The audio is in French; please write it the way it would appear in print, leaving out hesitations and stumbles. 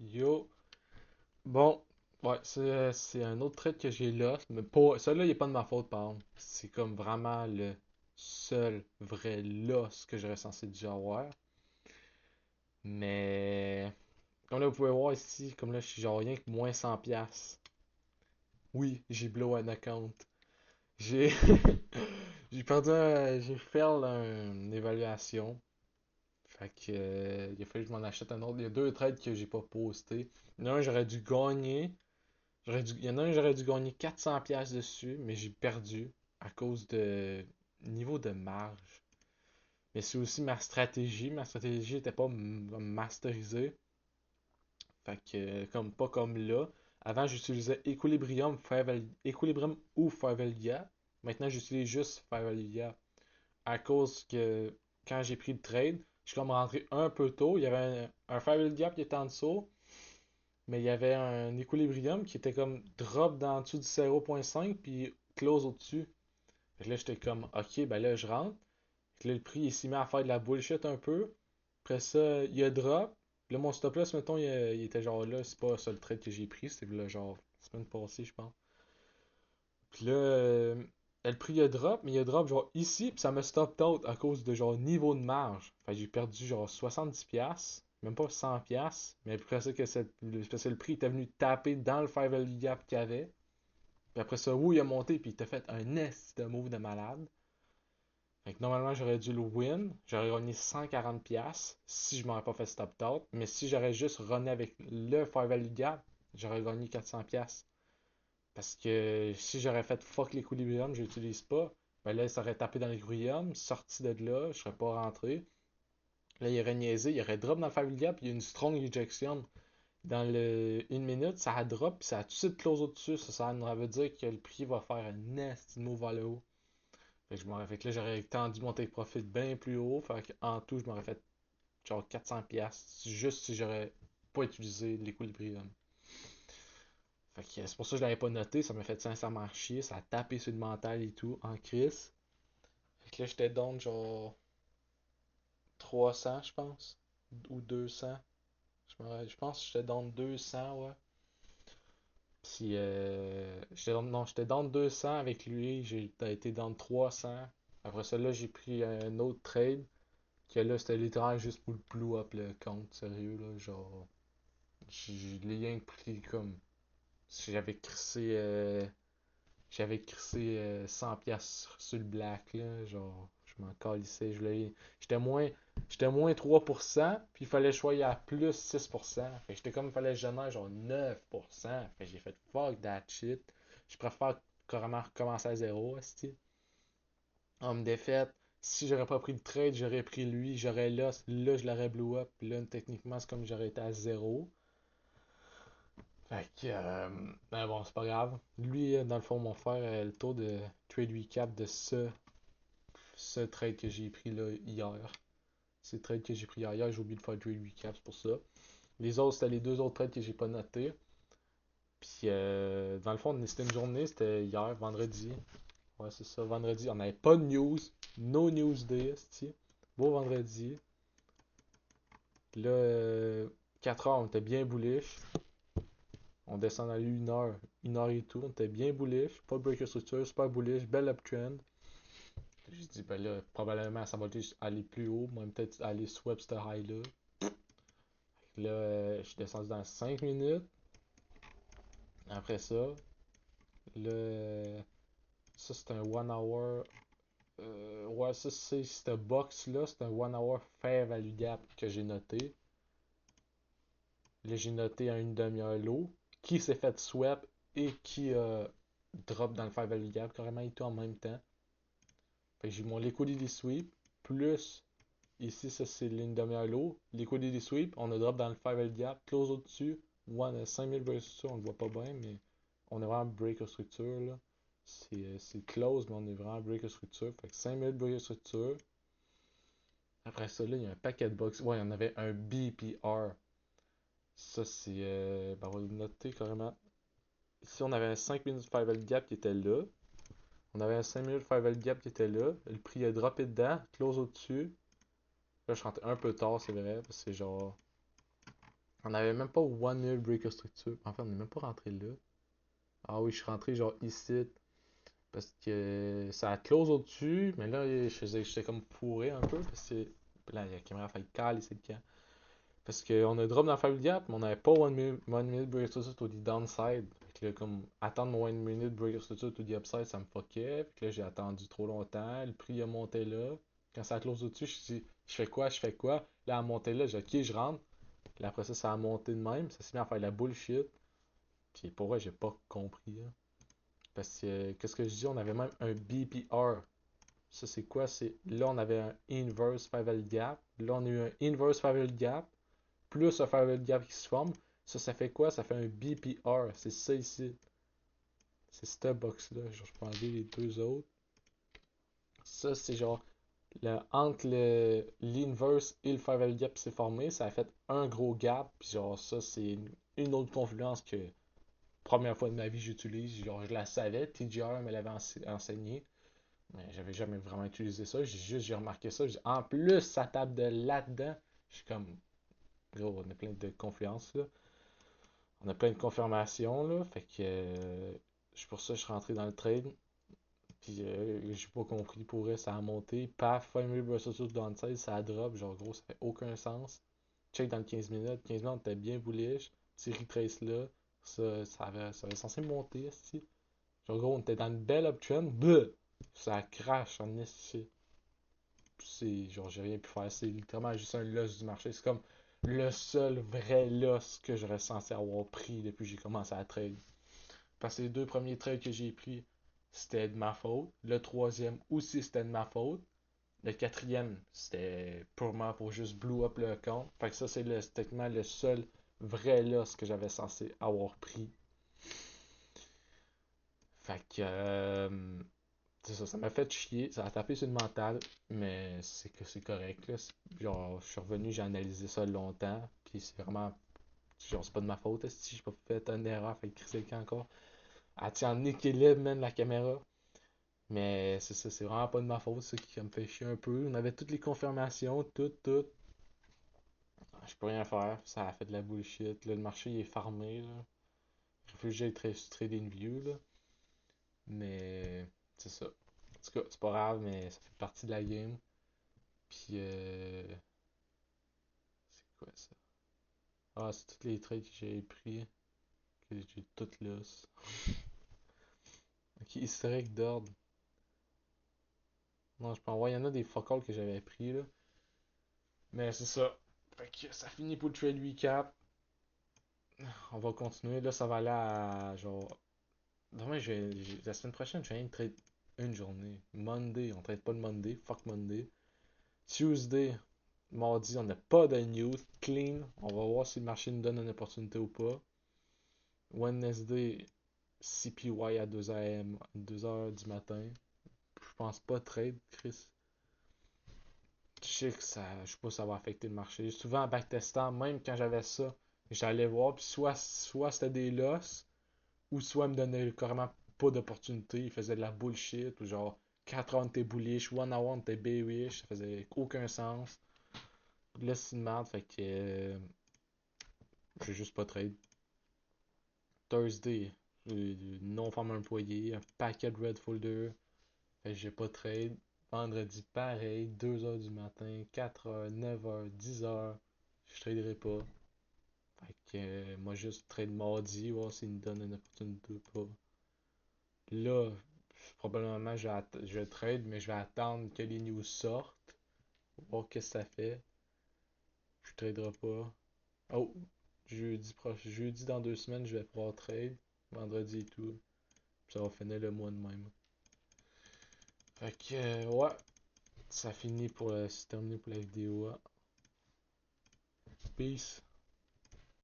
Yo. Bon, ouais, c'est un autre trait que j'ai là, mais pas, celui-là, il est pas de ma faute, par exemple. C'est comme vraiment le seul vrai loss que j'aurais censé déjà avoir. Mais, comme là, vous pouvez voir ici, comme là, je suis genre rien que moins 100 piastres. Oui, j'ai blow un account. J'ai, j'ai perdu j'ai fait une évaluation. Fait que, il a fallu que je m'en achète un autre. Il y a deux trades que j'ai pas posté. Il y en a un, j'aurais dû gagner. Il y en a un, j'aurais dû gagner 400 pièces dessus, mais j'ai perdu à cause de niveau de marge. Mais c'est aussi ma stratégie. Ma stratégie n'était pas masterisée. Fait que, comme pas comme là. Avant, j'utilisais Equilibrium ou Fair Value Gap. Maintenant, j'utilise juste Fair Value Gap. À cause que quand j'ai pris le trade, je suis comme rentré un peu tôt. Il y avait un Fair Value Gap qui était en dessous. Mais il y avait un équilibrium qui était comme drop dans dessous du 0.5 puis close au-dessus. Fait que là, j'étais comme, ok, ben là, je rentre. Fait que là, le prix, il s'est mis à faire de la bullshit un peu. Après ça, il a drop. Puis là, mon stop loss, mettons, il était genre là, c'est pas ça le trade que j'ai pris, c'était là, genre, la semaine passée, je pense. Puis là, le prix, il a drop, mais il a drop genre ici, puis ça me stop out à cause de genre niveau de marge. Fait que j'ai perdu genre 70$, même pas 100$, mais après ça, parce que le prix était venu taper dans le Five Value Gap qu'il y avait. Puis après ça, il a monté, puis il t'a fait un nest de move de malade. Fait que normalement, j'aurais dû le win. J'aurais gagné 140$ si je m'aurais pas fait stop out. Mais si j'aurais juste runné avec le Five Value Gap, j'aurais gagné 400$. Parce que si j'aurais fait fuck l'équilibrium, je l'utilise pas, ben là, ça aurait tapé dans l'équilibrium, sorti de là, je serais pas rentré. Là, il aurait niaisé, il aurait drop dans le Family Gap, puis il y a une strong rejection. Dans le 1 minute, ça a drop, puis ça a tout de suite close au-dessus. Ça veut dire que le prix va faire un nasty move vers le haut. Fait que là, j'aurais tendu mon take profit bien plus haut. Fait qu'en tout, je m'aurais fait genre 400$ juste si j'aurais pas utilisé l'équilibrium. Fait que c'est pour ça que je l'avais pas noté, ça m'a fait sincèrement chier, ça a tapé sur le mental et tout, en crise. Fait que là, j'étais down genre 300, je pense, ou 200. Je pense que j'étais down 200, ouais. Puis, non, j'étais down 200 avec lui, j'ai été down 300. Après ça, là, j'ai pris un autre trade, que là, c'était littéralement juste pour le blow up le compte, sérieux, là, genre, je l'ai rien pris comme, si j'avais crissé 100 pièces sur le black là, genre je m'en calissais, j'étais moins j'étais moins 3%, puis il fallait choisir à plus 6%. Fait que j'étais comme il fallait que je génère genre 9%. Fait que j'ai fait fuck that shit. Je préfère carrément recommencer à zéro, esti. Homme défaite, si j'aurais pas pris le trade, j'aurais pris lui, j'aurais là je l'aurais blow up, puis là techniquement c'est comme j'aurais été à zéro. Fait que, ben bon, c'est pas grave. Lui, dans le fond, mon frère, le taux de trade recap de ce trade que j'ai pris là hier. C'est le trade que j'ai pris hier, j'ai oublié de faire le trade recap, c'est pour ça. Les autres, c'était les deux autres trades que j'ai pas notés. Puis, dans le fond, c'était une journée, c'était hier, vendredi. Ouais, c'est ça, vendredi. On n'avait pas de news. No news day, c'ti. Beau vendredi. Là, 4 heures, on était bien bullish. On descend à 1 heure et tout. On était bien bullish. Pas de breaker structure, super bullish, belle uptrend. J'ai dit, ben là, probablement ça va juste aller plus haut, même peut-être aller swap ce high-là. Là, je suis descendu dans 5 minutes. Après ça, là, ça c'est un 1 hour. Ouais, ça c'est cette box-là, c'est un 1 hour fair value gap que j'ai noté. Là, j'ai noté à une demi-heure low, qui s'est fait swap et qui drop dans le fair value gap, carrément et tout en même temps. Fait que j'ai mon liquidity sweep, plus ici, ça c'est ligne demi-heure low. Liquidity sweep, on a drop dans le fair value gap, close au-dessus. One, 5000 break structure, on le voit pas bien, mais on est vraiment break of structure là. C'est close, mais on est vraiment break of structure. Fait que 5000 break of structure. Après ça, là, il y a un paquet de box. Ouais, il y en avait un BPR. Ça, c'est. Ben, on va le noter carrément. Ici, on avait un 5 minutes fair value gap qui était là. On avait un 5 minutes fair value gap qui était là. Le prix a droppé dedans, close au-dessus. Là, je rentre un peu tard, c'est vrai, parce que c'est genre On avait même pas One Minute Breaker Structure. Enfin, on n'est même pas rentré là. Ah oui, je suis rentré genre ici. Parce que ça a close au-dessus. Mais là, j'étais comme fourré un peu. Parce que là, la caméra fait cale ici le camp. Parce qu'on a drop dans Family Gap, mais on n'avait pas one minute Breaker Structure to the downside. Fait que là, comme attendre mon one minute Breaker Structure to the upside, ça me fuckait. Fait que là, j'ai attendu trop longtemps. Le prix a monté là. Quand ça close au-dessus, je dis, je fais quoi, je fais quoi. Là, à monter là, j'ai dit, ok, je rentre. Puis après ça, ça a monté de même. Ça s'est mis à faire de la bullshit. Puis pour vrai, j'ai pas compris. Hein. Parce que, qu'est-ce que je dis, on avait même un BPR. Ça, c'est quoi? C'est là, on avait un inverse Favel Gap. Là, on a eu un inverse Favel Gap. Plus un Favel Gap qui se forme. Ça fait quoi? Ça fait un BPR. C'est ça ici. C'est cette box-là. Je peux enlever les deux autres. Ça, c'est genre entre l'inverse et le Favel Gap qui s'est formé. Ça a fait un gros gap. Puis genre, ça, c'est une autre confluence que première fois de ma vie j'utilise. Genre, je la savais. TGR me l'avait enseigné. Mais j'avais jamais vraiment utilisé ça. J'ai remarqué ça. En plus, ça tape de là-dedans. Je suis comme, gros, on a plein de confiance là. On a plein de confirmations là. Fait que, pour ça que je suis rentré dans le trade. Puis, j'ai pas compris. Pour vrai, ça a monté. Paf, Family versus Downside, ça a drop. Genre, gros, ça fait aucun sens. Check dans le 15 minutes. 15 minutes, on était bien bullish. Petit retrace là. Ça avait censé monter ici. Genre, gros, on était dans une belle uptrend. Bleh! Ça crash en esti. C'est genre j'ai rien pu faire. C'est littéralement juste un loss du marché. C'est comme le seul vrai loss que j'aurais censé avoir pris depuis que j'ai commencé à trade. Parce que les deux premiers trades que j'ai pris, c'était de ma faute. Le troisième aussi c'était de ma faute. Le quatrième, c'était purement pour juste blow up le compte. Fait que ça, c'est techniquement le seul vrai loss que j'avais censé avoir pris. Fait que c'est ça, ça m'a fait chier, ça a tapé sur le mental, mais c'est que c'est correct, là. Genre, je suis revenu, j'ai analysé ça longtemps, puis c'est vraiment, genre, c'est pas de ma faute, si j'ai pas fait une erreur, fait que c'est le camp encore. Elle tient en équilibre, même, la caméra. Mais c'est ça, c'est vraiment pas de ma faute, c'est ça qui me fait chier un peu. On avait toutes les confirmations, tout. Je peux rien faire, ça a fait de la bullshit. Là, le marché il est farmé, là. Réfugié très trading view, là. Mais c'est ça. En tout cas, c'est pas grave, mais ça fait partie de la game. Puis, c'est quoi ça? Ah, c'est tous les trades que j'ai pris, que j'ai toutes là. Ok, historique d'ordre. Non, je peux en voir, il y en a des fuck all que j'avais pris là. Mais c'est ça. Fait que ça finit pour le trade recap. On va continuer. Là, ça va aller à genre. Demain, la semaine prochaine, je viens de trade une journée. Monday, on trade pas le Monday. Fuck Monday. Tuesday, mardi, on n'a pas de news. Clean. On va voir si le marché nous donne une opportunité ou pas. Wednesday, CPY à 2h du matin. Je pense pas trade, Chris. Je sais que ça, je sais pas si ça va affecter le marché. Souvent en backtestant, même quand j'avais ça, j'allais voir, puis soit c'était des losses, ou soit il me donnait carrément pas d'opportunité. Il faisait de la bullshit, ou genre 4 rounds t'es bullish, 1 hour t'es bearish, ça faisait aucun sens. Là c'est une merde, fait que j'ai juste pas trade. Thursday, non-farm employé, un paquet de red folder. Fait que j'ai pas trade. Vendredi, pareil, 2h du matin, 4h, 9h, 10h. Je traderai pas. Fait que moi, juste trade mardi, voir s'il me donne une opportunité ou pas. Là, probablement, je trade, mais je vais attendre que les news sortent. Voir qu'est-ce que ça fait. Je traderai pas. Oh, jeudi dans 2 semaines, je vais pouvoir trade. Vendredi et tout. Puis ça va finir le mois de même. Fait que, ouais, ça finit pour se terminer pour la vidéo. Peace.